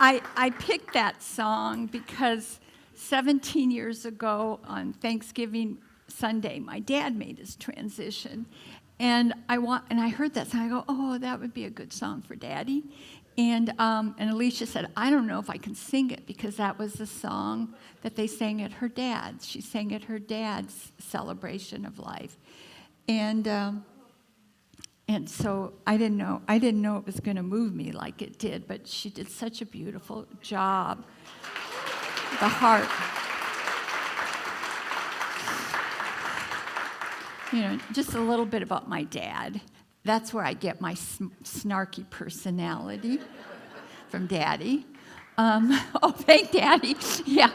I picked that song because 17 years ago on Thanksgiving Sunday, my dad made his transition. And I heard that song. I go, oh, that would be a good song for Daddy. And Alicia said, I don't know if I can sing it because that was the song that they sang at her dad's. She sang at her dad's celebration of life. And so I didn't know it was going to move me like it did, but she did such a beautiful job. The heart. Just a little bit about my dad. That's where I get my snarky personality from Daddy. Thank Daddy. Yeah.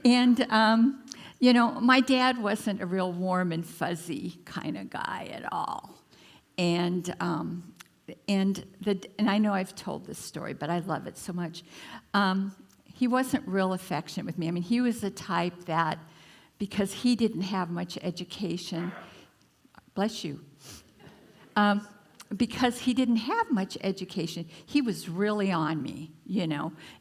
And, my dad wasn't a real warm and fuzzy kind of guy at all. And I know I've told this story, but I love it so much. He wasn't real affectionate with me. I mean, he was the type that, because he didn't have much education, bless you, because he didn't have much education, he was really on me,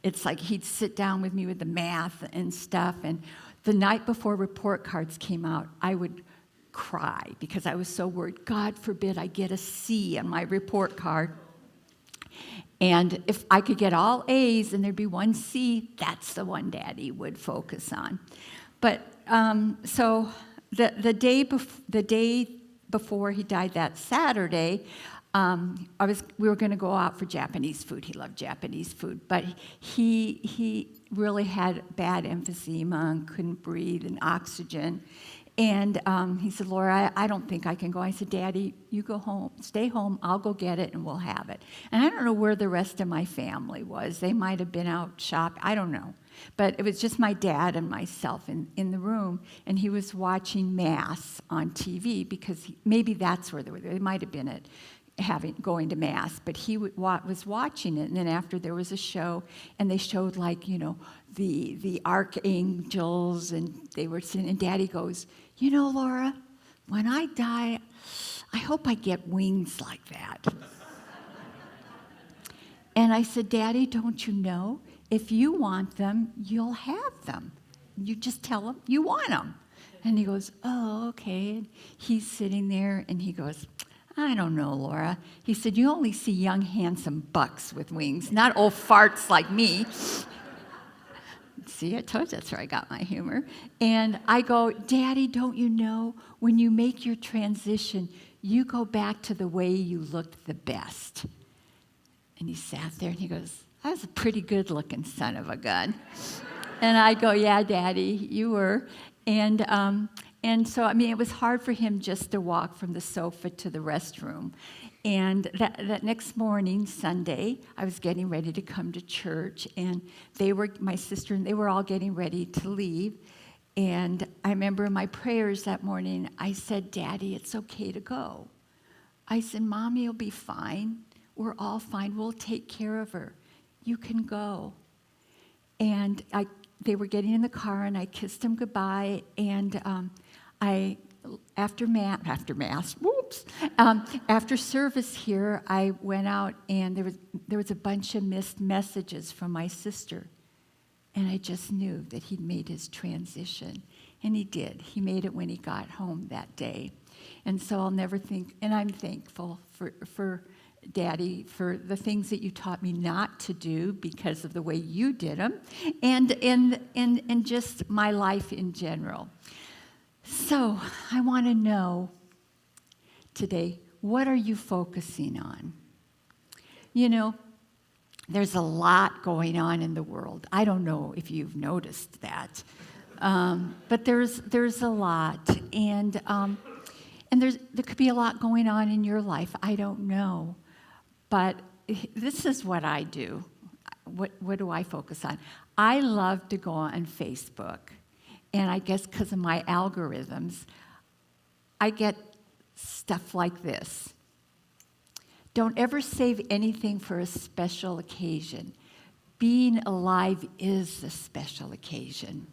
It's like he'd sit down with me with the math and stuff, and the night before report cards came out, I would cry because I was so worried, God forbid I get a C on my report card. And if I could get all A's and there'd be one C, that's the one Daddy would focus on. But so the day before he died, that Saturday, we were going to go out for Japanese food. He loved Japanese food, but he really had bad emphysema and couldn't breathe and oxygen. And he said, Laura, I don't think I can go. I said, Daddy, you go home, stay home, I'll go get it, and we'll have it. And I don't know where the rest of my family was. They might have been out shopping. I don't know. But it was just my dad and myself in the room, and he was watching Mass on TV because maybe that's where they were. They might have been going to Mass, but he was watching it. And then after there was a show, and they showed the archangels, and they were sitting, and Daddy goes, Laura, when I die, I hope I get wings like that. And I said, Daddy, don't you know? If you want them, you'll have them. You just tell them you want them. And he goes, oh, okay. And he's sitting there, and he goes, I don't know, Laura. He said, you only see young, handsome bucks with wings, not old farts like me. See, I told you that's where I got my humor. And I go, Daddy, don't you know, when you make your transition, you go back to the way you looked the best. And he sat there, and he goes, I was a pretty good-looking son of a gun. And I go, yeah, Daddy, you were. And so, it was hard for him just to walk from the sofa to the restroom. And that next morning, Sunday, I was getting ready to come to church, and my sister and they were all getting ready to leave. And I remember in my prayers that morning, I said, Daddy, it's okay to go. I said, Mommy will be fine. We're all fine. We'll take care of her. You can go. And they were getting in the car, and I kissed him goodbye, and after service here, I went out, and there was a bunch of missed messages from my sister, and I just knew that he'd made his transition, and he did. He made it when he got home that day, and so I'll never think. And I'm thankful for Daddy, for the things that you taught me not to do because of the way you did them, and just my life in general. So I want to know today, what are you focusing on? There's a lot going on in the world. I don't know if you've noticed that, but there's a lot, and there could be a lot going on in your life. I don't know, but this is what I do. What do I focus on? I love to go on Facebook. And I guess because of my algorithms, I get stuff like this. Don't ever save anything for a special occasion. Being alive is a special occasion.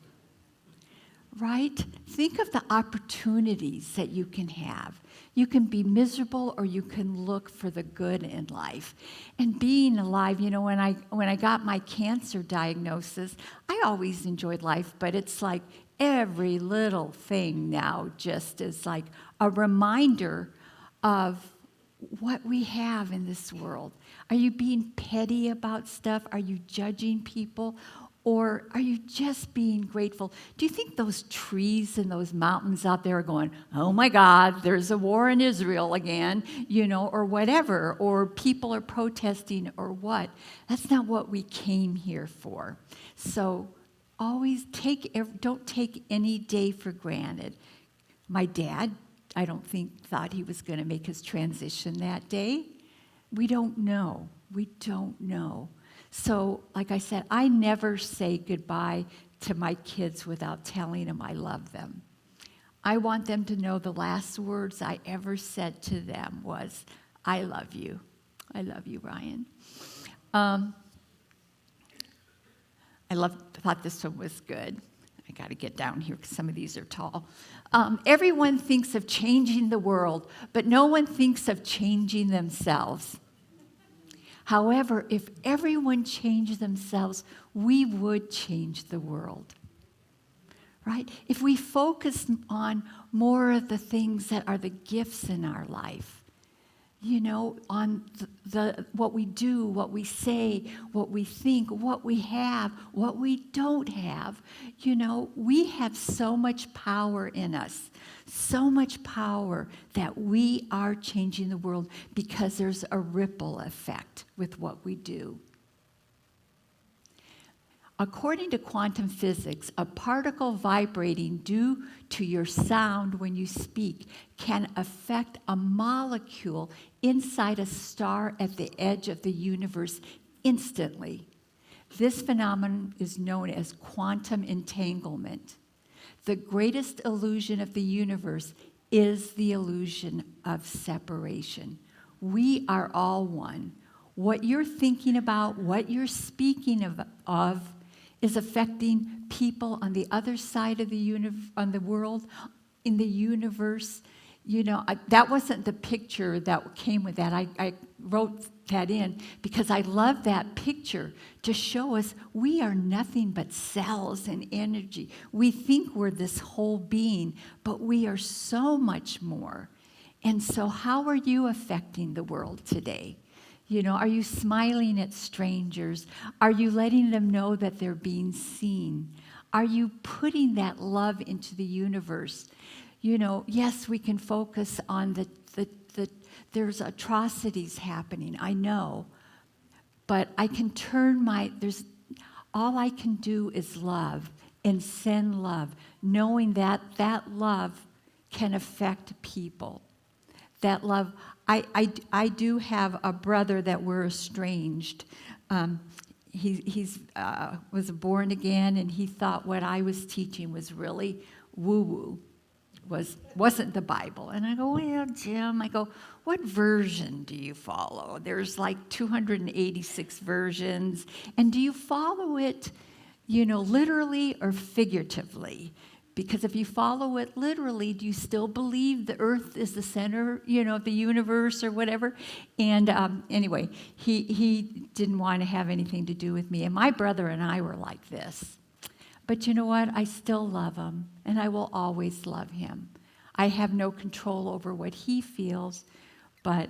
right? Think of the opportunities that you can have. You can be miserable or you can look for the good in life. And being alive, when I got my cancer diagnosis, I always enjoyed life, but it's like every little thing now just is like a reminder of what we have in this world. Are you being petty about stuff? Are you judging people? Or are you just being grateful? Do you think those trees and those mountains out there are going, oh my God, there's a war in Israel again, or whatever, or people are protesting or what? That's not what we came here for. So always don't take any day for granted. My dad, I don't think thought he was going to make his transition that day. We don't know. We don't know. So, like I said, I never say goodbye to my kids without telling them I love them. I want them to know the last words I ever said to them was, I love you. I love you, Ryan. Thought this one was good. I got to get down here because some of these are tall. Everyone thinks of changing the world, but no one thinks of changing themselves. However, if everyone changed themselves, we would change the world, right? If we focus on more of the things that are the gifts in our life, on what we do, what we say, what we think, what we have, what we don't have, we have so much power in us, so much power that we are changing the world because there's a ripple effect with what we do. According to quantum physics, a particle vibrating due to your sound when you speak can affect a molecule inside a star at the edge of the universe instantly. This phenomenon is known as quantum entanglement. The greatest illusion of the universe is the illusion of separation. We are all one. What you're thinking about, what you're speaking of is affecting people on the other side of on the world, in the universe. That wasn't the picture that came with that. I wrote that in because I love that picture to show us we are nothing but cells and energy. We think we're this whole being, but we are so much more. And so how are you affecting the world today? Are you smiling at strangers? Are you letting them know that they're being seen? Are you putting that love into the universe? Yes, we can focus on there's atrocities happening, I know. But I can all I can do is love and send love, knowing that that love can affect people. That love, I do have a brother that we're estranged. He was born again, and he thought what I was teaching was really woo-woo, wasn't the Bible. And I go, well, Jim, what version do you follow? There's like 286 versions, and do you follow it, literally or figuratively? Because if you follow it literally, do you still believe the earth is the center, of the universe or whatever? And anyway, he didn't want to have anything to do with me. And my brother and I were like this. But you know what? I still love him, and I will always love him. I have no control over what he feels, but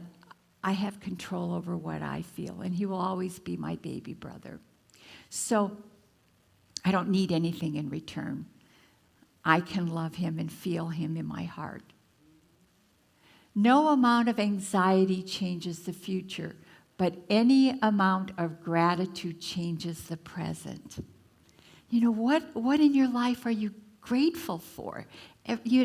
I have control over what I feel, and he will always be my baby brother. So I don't need anything in return. I can love him and feel him in my heart. No amount of anxiety changes the future, but any amount of gratitude changes the present. What in your life are you grateful for? What do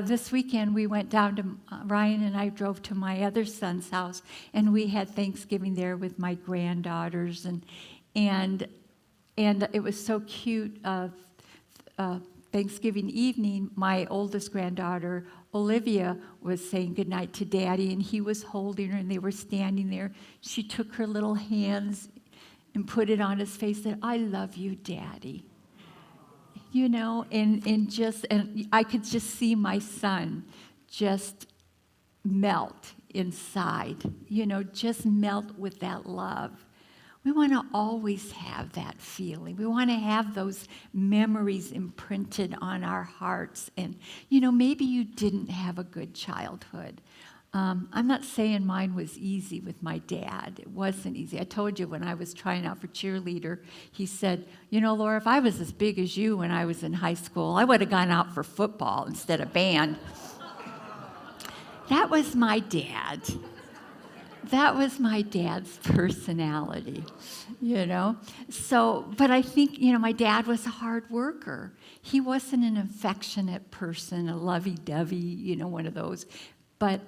this weekend we went down to, Ryan and I drove to my other son's house, and we had Thanksgiving there with my granddaughters, and it was so cute. Thanksgiving evening, my oldest granddaughter, Olivia, was saying goodnight to Daddy, and he was holding her, and they were standing there. She took her little hands and put it on his face, said, I love you, Daddy. And I could just see my son just melt inside, just melt with that love. We want to always have that feeling. We want to have those memories imprinted on our hearts. And, maybe you didn't have a good childhood. I'm not saying mine was easy with my dad. It wasn't easy. I told you when I was trying out for cheerleader, he said, Laura, if I was as big as you when I was in high school, I would have gone out for football instead of band. That was my dad. That was my dad's personality, So, but I think, my dad was a hard worker. He wasn't an affectionate person, a lovey-dovey, one of those. But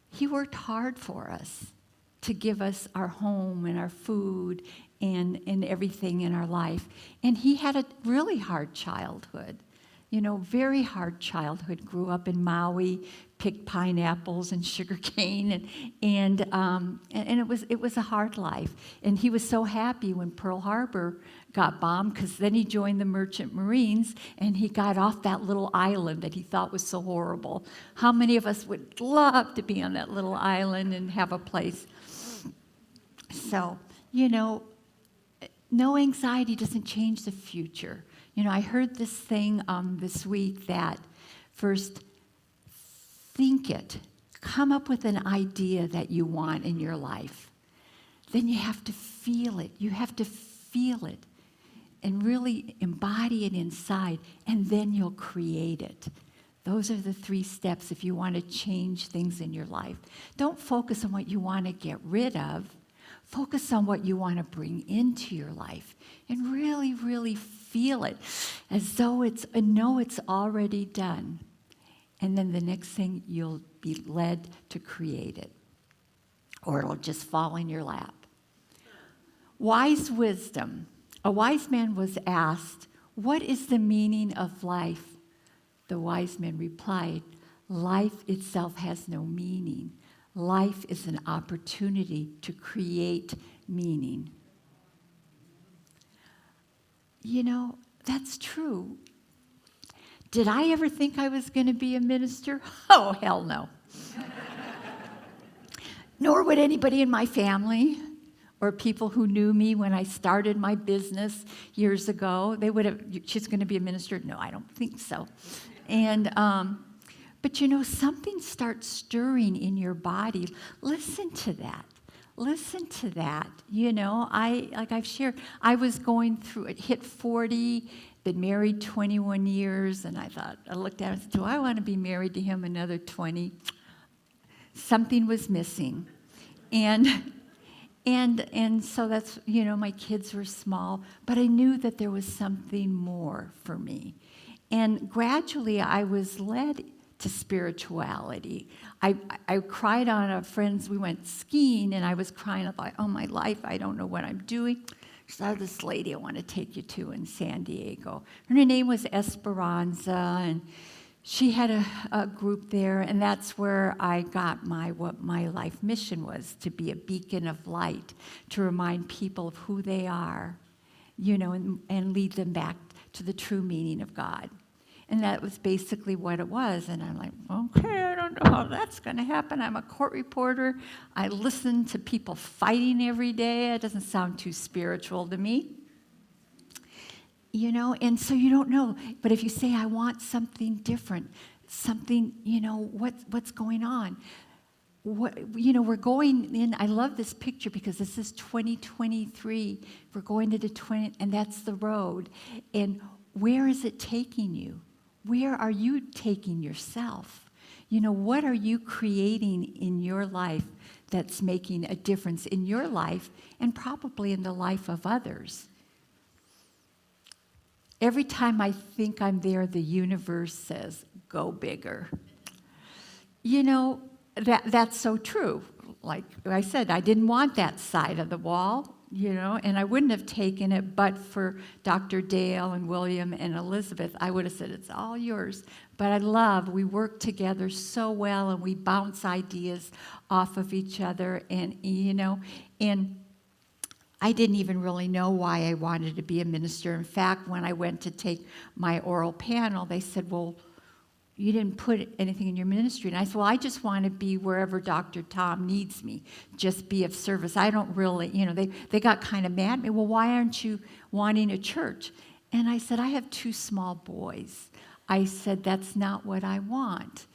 he worked hard for us to give us our home and our food and everything in our life. And he had a really hard childhood, very hard childhood. Grew up in Maui, picked pineapples and sugar cane, and it was a hard life. And he was so happy when Pearl Harbor got bombed, because then he joined the Merchant Marines and he got off that little island that he thought was so horrible. How many of us would love to be on that little island and have a place? So, no anxiety doesn't change the future. I heard this thing this week that first, think it. Come up with an idea that you want in your life. Then you have to feel it. You have to feel it and really embody it inside, and then you'll create it. Those are the 3 steps if you want to change things in your life. Don't focus on what you want to get rid of. Focus on what you want to bring into your life and really, really feel it as though it's already done. And then the next thing, you'll be led to create it, or it'll just fall in your lap. Wise wisdom. A wise man was asked, what is the meaning of life? The wise man replied, life itself has no meaning. Life is an opportunity to create meaning. That's true. Did I ever think I was going to be a minister? Oh, hell no. Nor would anybody in my family or people who knew me when I started my business years ago. They would have, she's going to be a minister? No, I don't think so. And but something starts stirring in your body. Listen to that. Listen to that. Like I've shared, I was going through it, hit 40, been married 21 years, and I looked at him and said, do I want to be married to him another 20? Something was missing. And so that's, my kids were small, but I knew that there was something more for me. And gradually I was led to spirituality. I cried on a friend's, we went skiing, and I was crying about, oh, my life, I don't know what I'm doing. So this lady I want to take you to in San Diego. Her name was Esperanza, and she had a group there, and that's where I got what my life mission was, to be a beacon of light, to remind people of who they are, and lead them back to the true meaning of God. And that was basically what it was. And I'm like, okay, I don't know how that's going to happen. I'm a court reporter. I listen to people fighting every day. It doesn't sound too spiritual to me. And so you don't know. But if you say, I want something different, something, what's going on? We're going in. I love this picture because this is 2023. We're going into 20, and that's the road. And where is it taking you? Where are you taking yourself? What are you creating in your life that's making a difference in your life and probably in the life of others? Every time I think I'm there, the universe says, go bigger. That's so true. Like I said, I didn't want that side of the wall. And I wouldn't have taken it, but for Dr. Dale and William and Elizabeth, I would have said, it's all yours. But we work together so well, and we bounce ideas off of each other. And, and I didn't even really know why I wanted to be a minister. In fact, when I went to take my oral panel, they said, well, you didn't put anything in your ministry. And I said, well, I just want to be wherever Dr. Tom needs me, just be of service. I don't really, they got kind of mad at me. Well, why aren't you wanting a church? And I said, I have 2 small boys. I said, that's not what I want.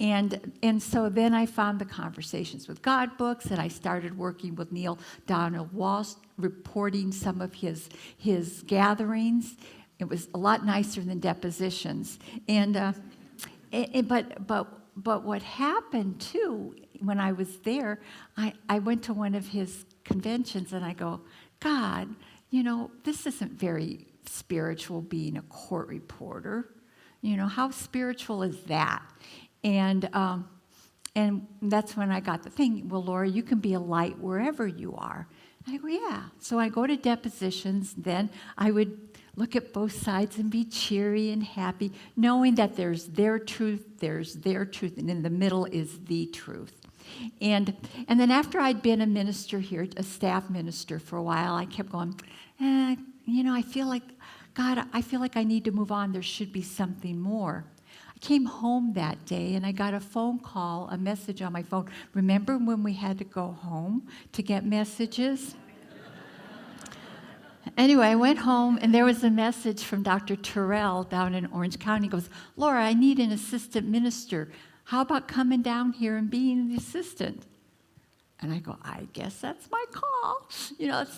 And so then I found the Conversations with God books, and I started working with Neil Donald Walsh, reporting some of his gatherings. It was a lot nicer than depositions. But what happened too, when I was there, I went to one of his conventions, and I go, God, this isn't very spiritual, being a court reporter. How spiritual is that? And that's when I got the thing, well, Laura, you can be a light wherever you are. I go, yeah. So I go to depositions, then I would look at both sides and be cheery and happy, knowing that there's their truth, and in the middle is the truth. And then after I'd been a minister here, a staff minister for a while, I kept going, I feel like, God, I feel like I need to move on. There should be something more. I came home that day, and I got a phone call, a message on my phone. Remember when we had to go home to get messages? Anyway, I went home, and there was a message from Dr. Terrell down in Orange County. He goes, Laura, I need an assistant minister. How about coming down here and being the assistant? And I go, I guess that's my call.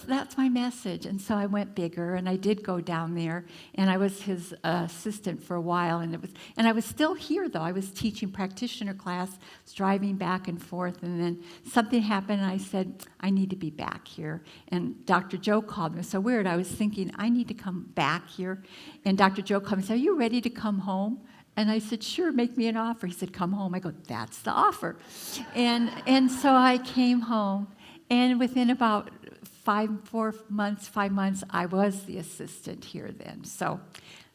That's my message. And so I went bigger, and I did go down there, and I was his assistant for a while. And I was still here, though. I was teaching practitioner class, was driving back and forth, and then something happened, and I said, I need to be back here. And Dr. Joe called me. It was so weird. I was thinking, I need to come back here. And Dr. Joe called me and said, are you ready to come home? And I said, sure, make me an offer. He said, come home. I go, that's the offer. And so I came home, and within about 5 months, I was the assistant here then. So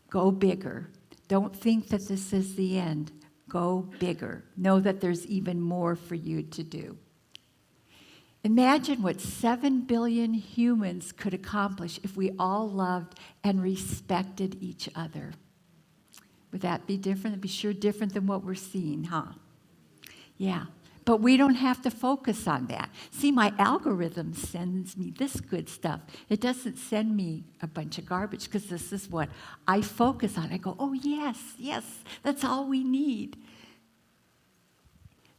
go bigger. Don't think that this is the end. Go bigger. Know that there's even more for you to do. Imagine what 7 billion humans could accomplish if we all loved and respected each other. Would that be different? It'd be sure different than what we're seeing, huh? Yeah. But we don't have to focus on that. See, my algorithm sends me this good stuff. It doesn't send me a bunch of garbage, because this is what I focus on. I go, oh, yes, that's all we need.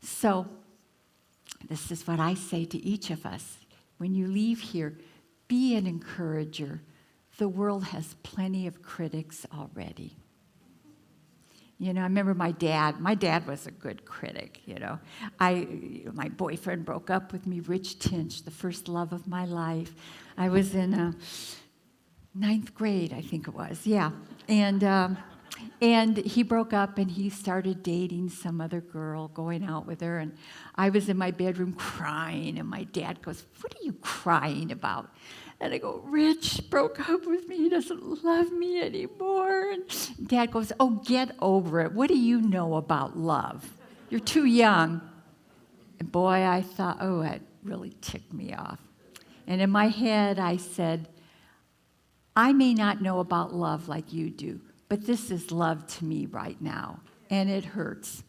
So this is what I say to each of us. When you leave here, be an encourager. The world has plenty of critics already. I remember my dad. My dad was a good critic, My boyfriend broke up with me, Rich Tinch, the first love of my life. I was in 9th grade, I think it was, yeah. And he broke up, and he started dating some other girl, going out with her. And I was in my bedroom crying, and my dad goes, what are you crying about? And I go, Rich broke up with me. He doesn't love me anymore. And Dad goes, oh, get over it. What do you know about love? You're too young. And boy, I thought, oh, that really ticked me off. And in my head, I said, I may not know about love like you do, but this is love to me right now, and it hurts.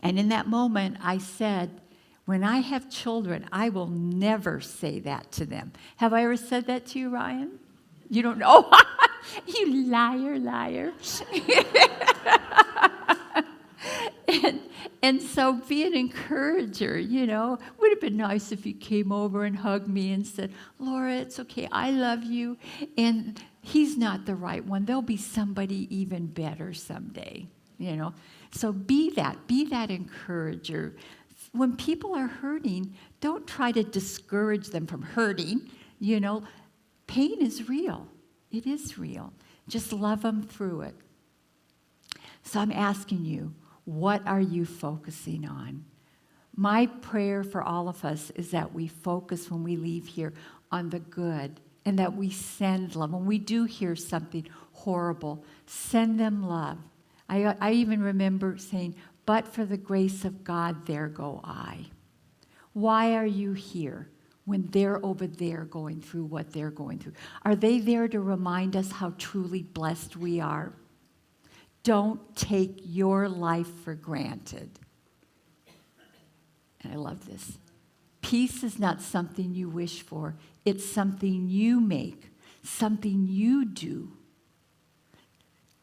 And in that moment, I said, when I have children, I will never say that to them. Have I ever said that to you, Ryan? You don't know? You liar. And so be an encourager, Would have been nice if you came over and hugged me and said, Laura, it's okay, I love you. And he's not the right one. There'll be somebody even better someday, So be that encourager. When people are hurting, don't try to discourage them from hurting. Pain is real. It is real. Just love them through it. So I'm asking you, what are you focusing on? My prayer for all of us is that we focus when we leave here on the good, and that we send love. When we do hear something horrible, send them love. I even remember saying, but for the grace of God, there go I. Why are you here? when they're over there going through what they're going through? Are they there to remind us how truly blessed we are? Don't take your life for granted. And I love this. Peace is not something you wish for. It's something you make, something you do,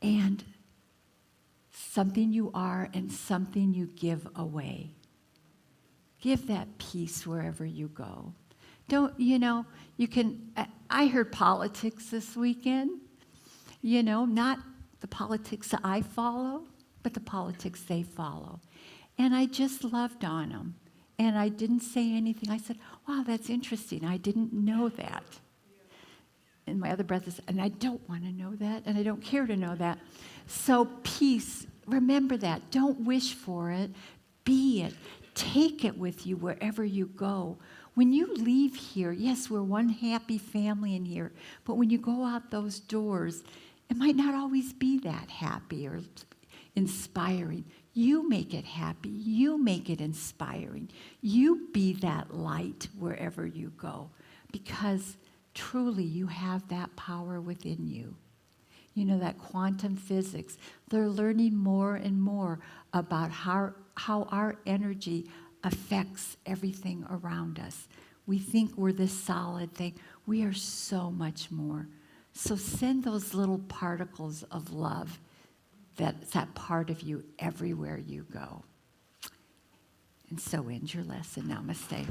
and something you are and something you give away. Give that peace wherever you go. Don't, you can, I heard politics this weekend, not the politics that I follow, but the politics they follow. And I just loved on them. And I didn't say anything. I said, wow, that's interesting. I didn't know that. And my other brother said, and I don't want to know that, and I don't care to know that. So peace, remember that. Don't wish for it. Be it. Take it with you wherever you go. When you leave here, yes, we're one happy family in here, but when you go out those doors, it might not always be that happy or inspiring. You make it happy. You make it inspiring. You be that light wherever you go, because truly you have that power within you. That quantum physics, they're learning more and more about how our energy affects everything around us. We think we're this solid thing. We are so much more. So send those little particles of love, that's that part of you everywhere you go. And so end your lesson. Namaste.